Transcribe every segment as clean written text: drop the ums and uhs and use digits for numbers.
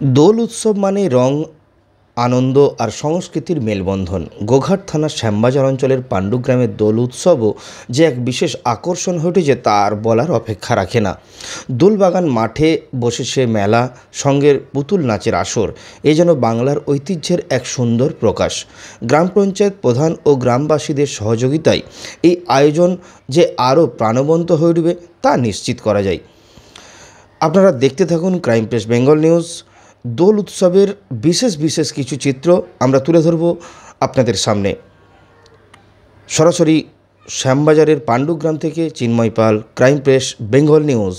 দোল উৎসব মানে রং, আনন্দ আর সংস্কৃতির মেলবন্ধন। গোঘাট থানার শ্যামবাজার অঞ্চলের পাণ্ডুগ্রামের দোল উৎসবও যে এক বিশেষ আকর্ষণ হয়ে উঠেছে তার বলার অপেক্ষা রাখে না। দোলবাগান মাঠে বসেছে মেলা, সঙ্গের পুতুল নাচের আসর। এ যেন বাংলার ঐতিহ্যের এক সুন্দর প্রকাশ। গ্রাম পঞ্চায়েত প্রধান ও গ্রামবাসীদের সহযোগিতায় এই আয়োজন যে আরও প্রাণবন্ত হয়ে উঠবে তা নিশ্চিত করা যায়। আপনারা দেখতে থাকুন ক্রাইম প্রেস বেঙ্গল নিউজ। দোল উৎসবের বিশেষ কিছু চিত্র আমরা তুলে ধরব আপনাদের সামনে। সরাসরি শ্যামবাজারের পাণ্ডুগ্রাম থেকে চিন্ময় পাল, ক্রাইম প্রেস বেঙ্গল নিউজ।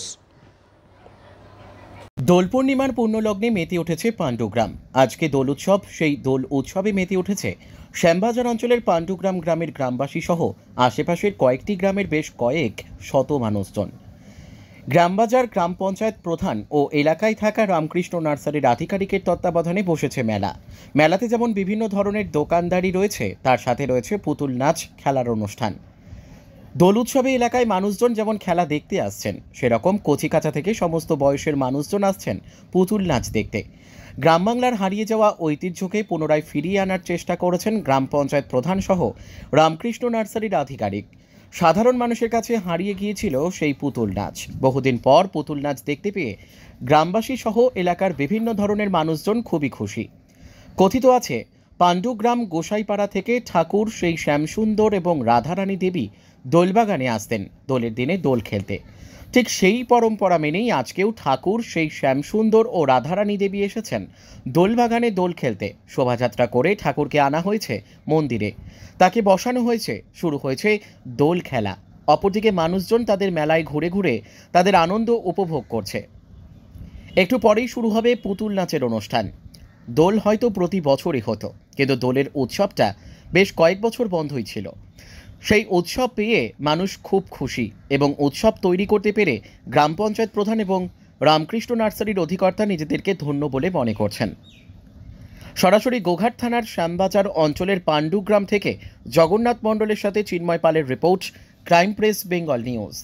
দোল পূর্ণিমার পূর্ণলগ্নে মেতে উঠেছে পাণ্ডুগ্রাম। আজকে দোল উৎসব, সেই দোল উৎসবে মেতে উঠেছে শ্যামবাজার অঞ্চলের পাণ্ডুগ্রাম গ্রামের গ্রামবাসী সহ আশেপাশের কয়েকটি গ্রামের বেশ কয়েক শত মানুষজন। গ্রামবাজার গ্রাম পঞ্চায়েত প্রধান ও এলাকায় থাকা রামকৃষ্ণ নার্সারির আধিকারিকের তত্ত্বাবধানে বসেছে মেলা। মেলাতে যেমন বিভিন্ন ধরনের দোকানদারি রয়েছে, তার সাথে রয়েছে পুতুল নাচ, খেলার অনুষ্ঠান। দোল উৎসবে এলাকায় মানুষজন যেমন খেলা দেখতে আসছেন, সেরকম কচিকাঁচা থেকে সমস্ত বয়সের মানুষজন আসছেন পুতুল নাচ দেখতে। গ্রাম বাংলার হারিয়ে যাওয়া ঐতিহ্যকে পুনরায় ফিরিয়ে আনার চেষ্টা করেছেন গ্রাম পঞ্চায়েত প্রধান সহ রামকৃষ্ণ নার্সারির আধিকারিক। সাধারণ মানুষের কাছে হারিয়ে গিয়েছিল সেই পুতুল নাচ। বহুদিন পর পুতুল নাচ দেখতে পেয়ে গ্রামবাসী সহ এলাকার বিভিন্ন ধরনের মানুষজন খুবই খুশি। কথিত আছে, পাণ্ডুগ্রাম গোসাইপাড়া থেকে ঠাকুর সেই শ্যামসুন্দর এবং রাধারানী দেবী দোলবাগানে আসতেন দোলের দিনে দোল খেলতে। ঠিক সেই পরম্পরা মেনেই আজকেও ঠাকুর সেই শ্যামসুন্দর ও রাধারানী দেবী এসেছেন দোলবাগানে দোল খেলতে। শোভাযাত্রা করে ঠাকুরকে আনা হয়েছে মন্দিরে, তাকে বসানো হয়েছে, শুরু হয়েছে দোল খেলা। অপরদিকে মানুষজন তাদের মেলায় ঘুরে ঘুরে তাদের আনন্দ উপভোগ করছে। একটু পরেই শুরু হবে পুতুল নাচের অনুষ্ঠান। দোল হয়তো প্রতি বছরই হতো, কিন্তু দোলের উৎসবটা বেশ কয়েক বছর বন্ধই ছিল। সেই উৎসব পেয়ে মানুষ খুব খুশি এবং উৎসব তৈরি করতে পেরে গ্রাম পঞ্চায়েত প্রধান এবং রামকৃষ্ণ নার্সারির অধিকর্তা নিজেদেরকে ধন্য বলে মনে করছেন। সরাসরি গোঘাট থানার শ্যামবাজার অঞ্চলের পাণ্ডুগ্রাম থেকে জগন্নাথ মণ্ডলের সাথে চিন্ময় পালের report, crime press Bengal news.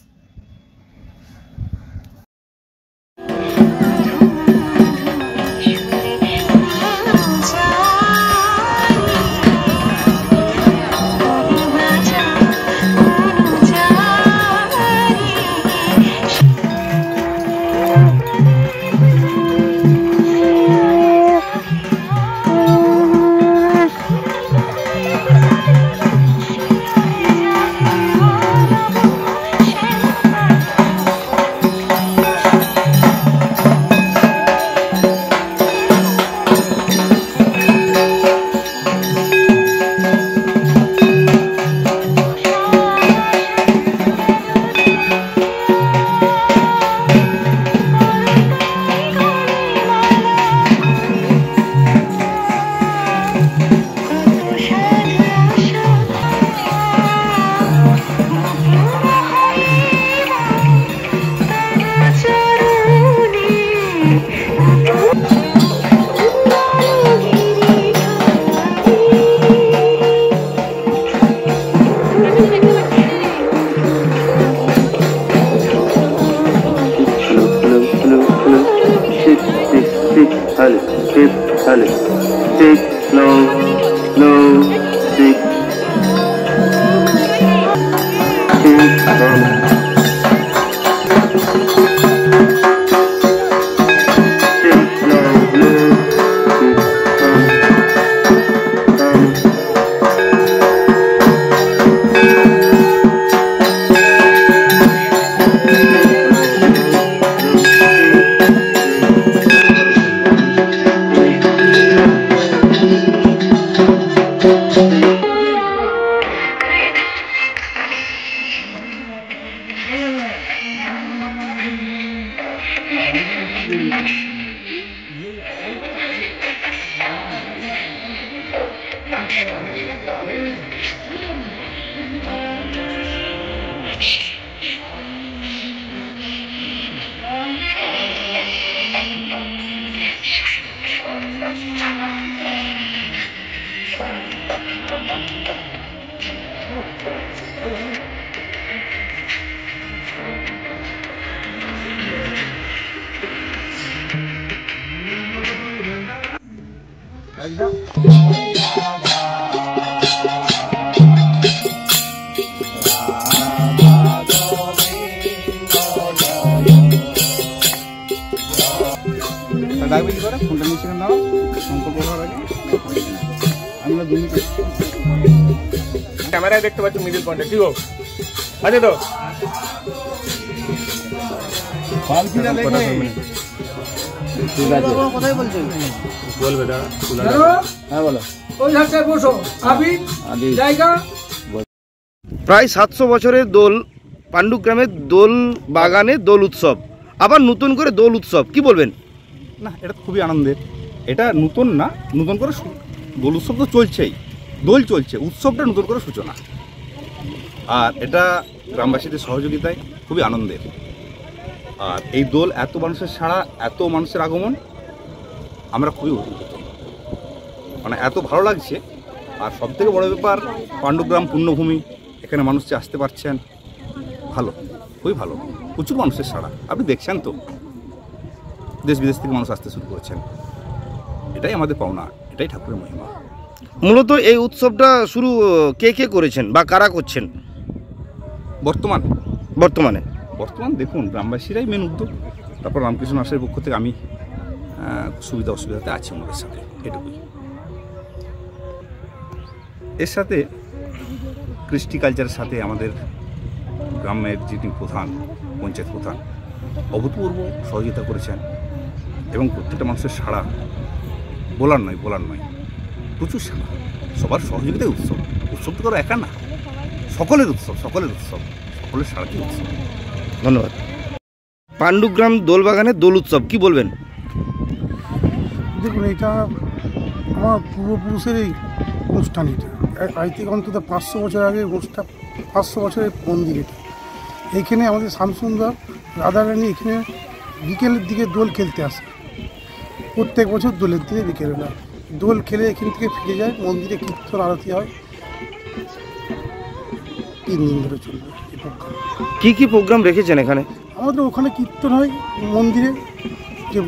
Six, slow, slow, six, ক্যামেরায় দেখতে পাচ্ছ মিডিল পয়েন্টে কি গো আছে তো কোথায় বলছেন বলবে দাদা হ্যাঁ বলো প্রায় 700 বছরের দোল পাণ্ডুগ্রামের দোল বাগানে দোল উৎসব, আবার নতুন করে দোল উৎসব, কি বলবেন? না, এটা খুবই আনন্দের। এটা নতুন না, নতুন করে দোল উৎসব তো চলছেই, দোল চলছে, উৎসবটা নতুন করে সূচনা। আর এটা গ্রামবাসীদের সহযোগিতায় খুবই আনন্দের। আর এই দোল এত মানুষের সাড়া, এত মানুষের আগমন, আমরা খুবই উপকৃত, মানে এত ভালো লাগছে। আর সবথেকে বড় ব্যাপার, পাণ্ডুগ্রাম পূর্ণভূমি, এখানে মানুষ যে আসতে পারছেন, ভালো, খুবই ভালো, প্রচুর মানুষের সাড়া। আপনি দেখছেন তো, দেশ বিদেশ থেকে মানুষ আসতে শুরু করেছেন। এটাই আমাদের পাওনা, এটাই ঠাকুরের মহিমা। মূলত এই উৎসবটা শুরু কে কে করেছেন বা কারা করছেন বর্তমানে? দেখুন, গ্রামবাসীরাই মেন উদ্যোগ। তারপর রামকৃষ্ণ আশ্রমের পক্ষ থেকে আমি সুবিধা অসুবিধাতে আছি ওনাদের সাথে, এটুকুই। এর সাথে কৃষ্টি কালচারের সাথে আমাদের গ্রামের যিনি প্রধান, পঞ্চায়েত প্রধান, অভূতপূর্ব সহযোগিতা করেছেন। এবং প্রত্যেকটা মানুষের সাড়া বলার নয়, প্রচুর সাড়া। সবার সহযোগিতায় উৎসব তো করো একা না, সকলের উৎসব, সকলের সাড়াতে উৎসব। ধন্যবাদ। পাণ্ডুগ্রাম দোলবাগানের দোল উৎসব, কি বলবেন? দেখুন, এটা আমার পূর্বপুরুষের এই অনুষ্ঠান। এটা আজ থেকে অন্তত 500 বছর আগে অনুষ্ঠান, 500 বছরের মন্দির এটা। এইখানে আমাদের শামসুন্দর রাধারানী এখানে বিকেলের দিকে দোল খেলতে আসে। প্রত্যেক বছর দোলের দিনে বিকেলবেলা দোল খেলে এখান থেকে ফিরে যায়, মন্দিরে কীর্তন আরতি হয়, 3 দিন ধরে চলবে এই প্রোগ্রাম। কি প্রোগ্রাম রেখেছেন এখানে? আমাদের ওখানে কীর্তন হয় মন্দিরে, যে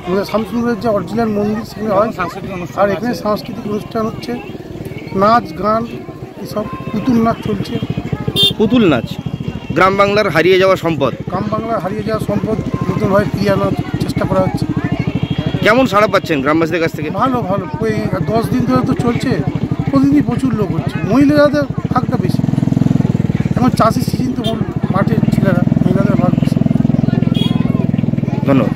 আমাদের শামসুন্দরের যে অরিজিনাল মন্দির সেখানে হয়। আর এখানে সাংস্কৃতিক অনুষ্ঠান হচ্ছে, নাচ গান, এসব পুতুল নাচ চলছে। পুতুল নাচ গ্রাম বাংলার হারিয়ে যাওয়া সম্পদ, নতুনভাবে ফিরিয়ে আনার চেষ্টা করা হচ্ছে। কেমন সাড়া পাচ্ছেন গ্রামবাসীদের কাছ থেকে? ভালো। ওই 10 দিন ধরে তো চলছে, প্রতিদিনই প্রচুর লোক হচ্ছে। মহিলাদের ভাগটা বেশি, এখন চাষের সিজন তো মাঠের ছেলেরা, মহিলাদের ভাগ বেশি। ধন্যবাদ।